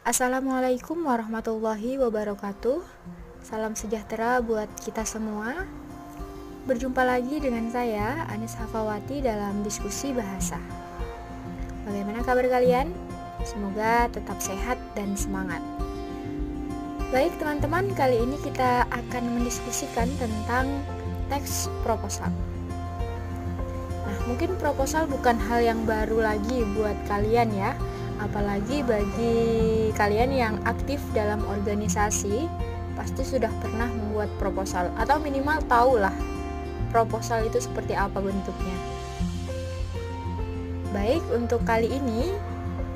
Assalamualaikum warahmatullahi wabarakatuh. Salam sejahtera buat kita semua. Berjumpa lagi dengan saya, Anis Hafawati, dalam diskusi bahasa. Bagaimana kabar kalian? Semoga tetap sehat dan semangat. Baik teman-teman, kali ini kita akan mendiskusikan tentang teks proposal. Nah, mungkin proposal bukan hal yang baru lagi buat kalian ya, apalagi bagi kalian yang aktif dalam organisasi, pasti sudah pernah membuat proposal atau minimal tahulah proposal itu seperti apa bentuknya. Baik, untuk kali ini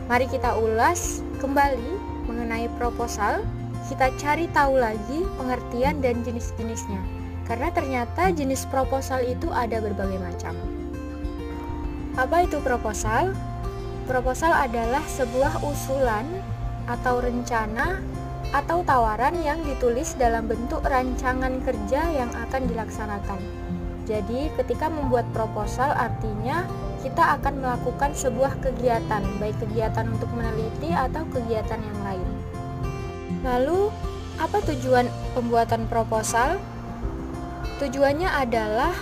mari kita ulas kembali mengenai proposal. Kita cari tahu lagi pengertian dan jenis-jenisnya, karena ternyata jenis proposal itu ada berbagai macam. Apa itu proposal? Proposal adalah sebuah usulan atau rencana atau tawaran yang ditulis dalam bentuk rancangan kerja yang akan dilaksanakan. Jadi, ketika membuat proposal artinya kita akan melakukan sebuah kegiatan, baik kegiatan untuk meneliti atau kegiatan yang lain. Lalu, apa tujuan pembuatan proposal? Tujuannya adalah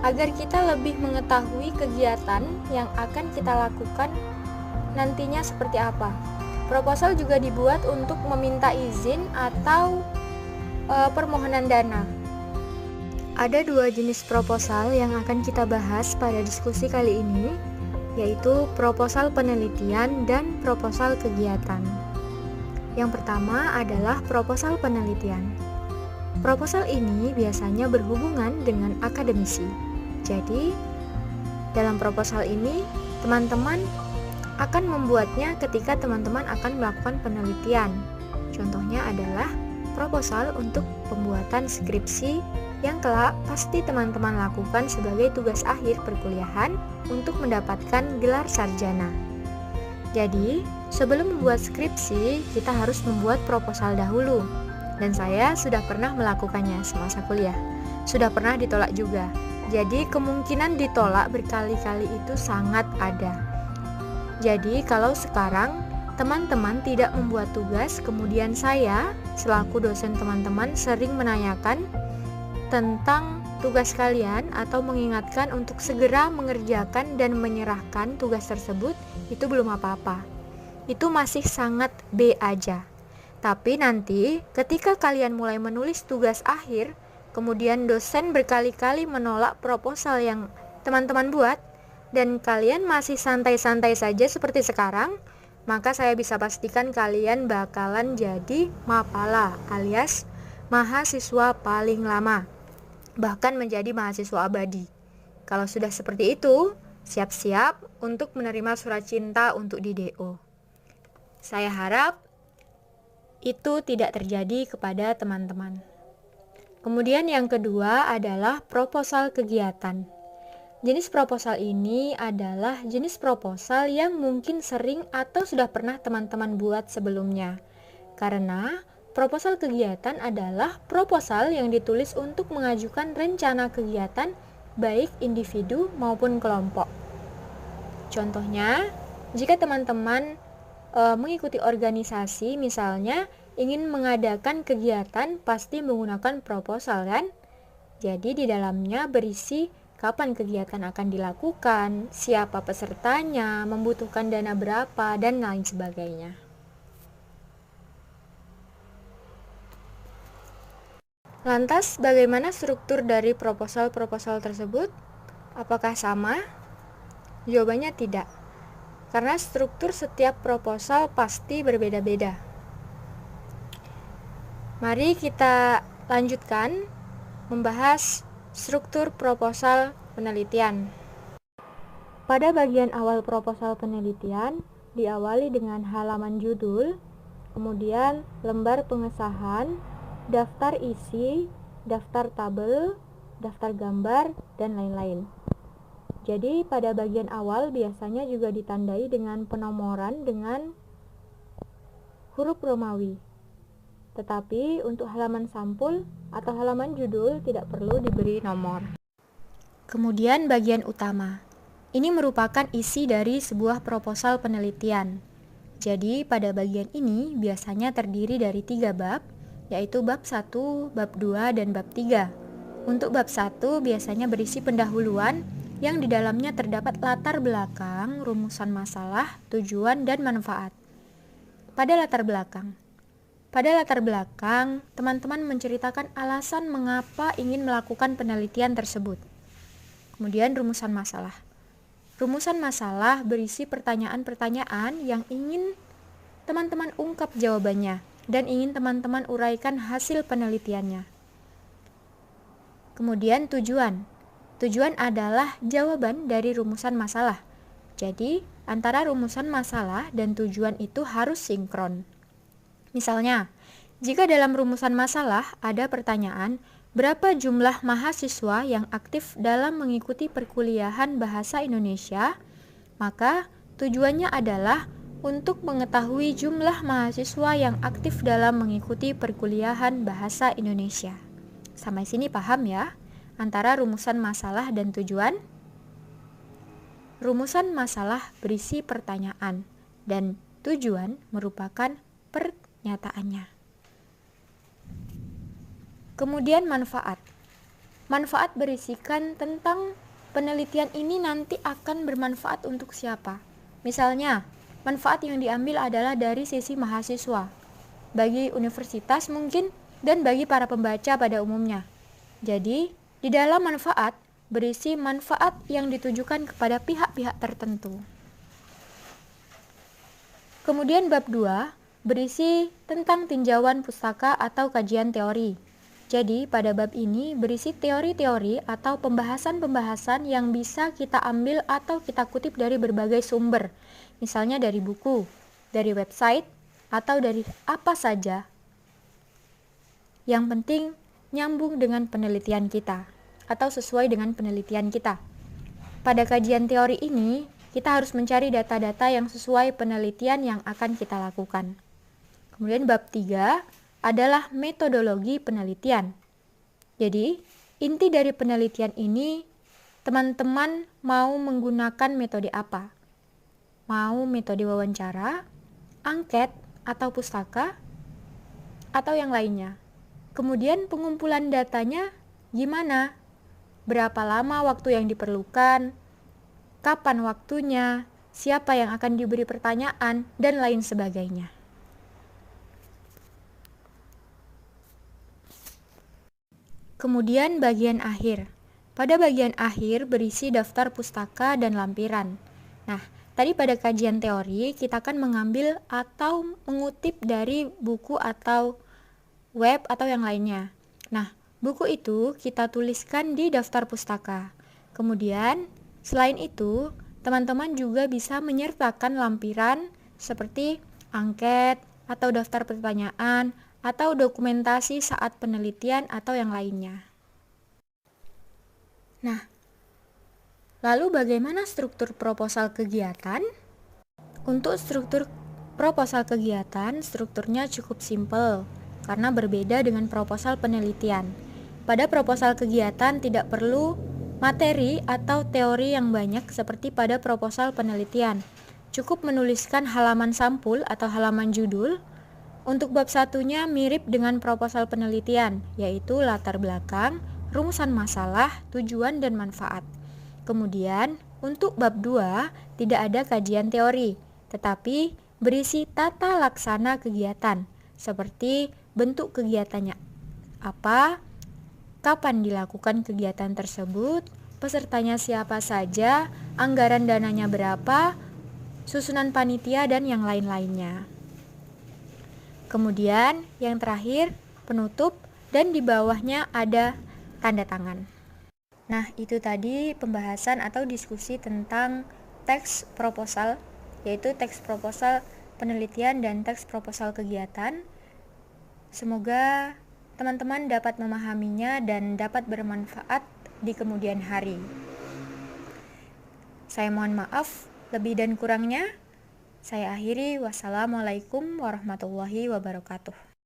agar kita lebih mengetahui kegiatan yang akan kita lakukan nantinya seperti apa. Proposal juga dibuat untuk meminta izin atau permohonan dana. Ada dua jenis proposal yang akan kita bahas pada diskusi kali ini, yaitu proposal penelitian dan proposal kegiatan. Yang pertama adalah proposal penelitian. Proposal ini biasanya berhubungan dengan akademisi. Jadi, dalam proposal ini, teman-teman akan membuatnya ketika teman-teman akan melakukan penelitian. Contohnya adalah proposal untuk pembuatan skripsi yang kelak pasti teman-teman lakukan sebagai tugas akhir perkuliahan untuk mendapatkan gelar sarjana. Jadi, sebelum membuat skripsi, kita harus membuat proposal dahulu. Dan saya sudah pernah melakukannya semasa kuliah. Sudah pernah ditolak juga. Jadi, kemungkinan ditolak berkali-kali itu sangat ada. Jadi, kalau sekarang teman-teman tidak membuat tugas, kemudian saya selaku dosen teman-teman sering menanyakan tentang tugas kalian atau mengingatkan untuk segera mengerjakan dan menyerahkan tugas tersebut, itu belum apa-apa. Itu masih sangat B aja. Tapi nanti ketika kalian mulai menulis tugas akhir, kemudian dosen berkali-kali menolak proposal yang teman-teman buat, dan kalian masih santai-santai saja seperti sekarang, maka saya bisa pastikan kalian bakalan jadi mapala alias mahasiswa paling lama, bahkan menjadi mahasiswa abadi. Kalau sudah seperti itu, siap-siap untuk menerima surat cinta untuk di DO. Saya harap itu tidak terjadi kepada teman-teman. Kemudian yang kedua adalah proposal kegiatan. Jenis proposal ini adalah jenis proposal yang mungkin sering atau sudah pernah teman-teman buat sebelumnya. Karena proposal kegiatan adalah proposal yang ditulis untuk mengajukan rencana kegiatan baik individu maupun kelompok. Contohnya, jika teman-teman mengikuti organisasi misalnya ingin mengadakan kegiatan, pasti menggunakan proposal kan? Jadi di dalamnya berisi kapan kegiatan akan dilakukan, siapa pesertanya, membutuhkan dana berapa, dan lain sebagainya. Lantas, bagaimana struktur dari proposal-proposal tersebut? Apakah sama? Jawabannya tidak, karena struktur setiap proposal pasti berbeda-beda. Mari kita lanjutkan membahas struktur proposal penelitian. Pada bagian awal proposal penelitian, diawali dengan halaman judul, kemudian lembar pengesahan, daftar isi, daftar tabel, daftar gambar, dan lain-lain. Jadi, pada bagian awal biasanya juga ditandai dengan penomoran dengan huruf Romawi. Tetapi untuk halaman sampul atau halaman judul tidak perlu diberi nomor. Kemudian bagian utama. Ini merupakan isi dari sebuah proposal penelitian. Jadi pada bagian ini biasanya terdiri dari 3 bab, yaitu bab 1, bab 2, dan bab 3. Untuk bab 1 biasanya berisi pendahuluan yang di dalamnya terdapat latar belakang, rumusan masalah, tujuan, dan manfaat. Pada latar belakang, teman-teman menceritakan alasan mengapa ingin melakukan penelitian tersebut. Kemudian rumusan masalah. Rumusan masalah berisi pertanyaan-pertanyaan yang ingin teman-teman ungkap jawabannya dan ingin teman-teman uraikan hasil penelitiannya. Kemudian tujuan. Tujuan adalah jawaban dari rumusan masalah. Jadi, antara rumusan masalah dan tujuan itu harus sinkron. Misalnya, jika dalam rumusan masalah ada pertanyaan, berapa jumlah mahasiswa yang aktif dalam mengikuti perkuliahan bahasa Indonesia? Maka, tujuannya adalah untuk mengetahui jumlah mahasiswa yang aktif dalam mengikuti perkuliahan bahasa Indonesia. Sampai sini paham ya? Antara rumusan masalah dan tujuan. Rumusan masalah berisi pertanyaan dan tujuan merupakan pernyataannya. Kemudian manfaat. Manfaat berisikan tentang penelitian ini nanti akan bermanfaat untuk siapa. Misalnya, manfaat yang diambil adalah dari sisi mahasiswa, bagi universitas mungkin, dan bagi para pembaca pada umumnya. Jadi, di dalam manfaat, berisi manfaat yang ditujukan kepada pihak-pihak tertentu. Kemudian bab 2, berisi tentang tinjauan pustaka atau kajian teori. Jadi, pada bab ini berisi teori-teori atau pembahasan-pembahasan yang bisa kita ambil atau kita kutip dari berbagai sumber. Misalnya dari buku, dari website, atau dari apa saja. Yang penting nyambung dengan penelitian kita atau sesuai dengan penelitian kita. Pada kajian teori ini, kita harus mencari data-data yang sesuai penelitian yang akan kita lakukan. Kemudian bab 3 adalah metodologi penelitian. Jadi, inti dari penelitian ini, teman-teman mau menggunakan metode apa? Mau metode wawancara, angket, atau pustaka, atau yang lainnya? Kemudian pengumpulan datanya gimana? Berapa lama waktu yang diperlukan? Kapan waktunya? Siapa yang akan diberi pertanyaan? Dan lain sebagainya. Kemudian bagian akhir. Pada bagian akhir berisi daftar pustaka dan lampiran. Nah, tadi pada kajian teori kita akan mengambil atau mengutip dari buku atau web atau yang lainnya. Nah, buku itu kita tuliskan di daftar pustaka. Kemudian, selain itu, teman-teman juga bisa menyertakan lampiran seperti angket atau daftar pertanyaan atau dokumentasi saat penelitian atau yang lainnya. Nah, lalu bagaimana struktur proposal kegiatan? Untuk struktur proposal kegiatan, strukturnya cukup simpel karena berbeda dengan proposal penelitian. Pada proposal kegiatan tidak perlu materi atau teori yang banyak seperti pada proposal penelitian. Cukup menuliskan halaman sampul atau halaman judul. Untuk bab satunya mirip dengan proposal penelitian, yaitu latar belakang, rumusan masalah, tujuan, dan manfaat. Kemudian, untuk bab 2 tidak ada kajian teori, tetapi berisi tata laksana kegiatan, seperti bentuk kegiatannya apa, kapan dilakukan kegiatan tersebut, pesertanya siapa saja, anggaran dananya berapa, susunan panitia, dan yang lain-lainnya. Kemudian yang terakhir, penutup, dan di bawahnya ada tanda tangan. Nah, itu tadi pembahasan atau diskusi tentang teks proposal, yaitu teks proposal penelitian dan teks proposal kegiatan. Semoga teman-teman dapat memahaminya dan dapat bermanfaat di kemudian hari. Saya mohon maaf lebih dan kurangnya. Saya akhiri. Wassalamualaikum warahmatullahi wabarakatuh.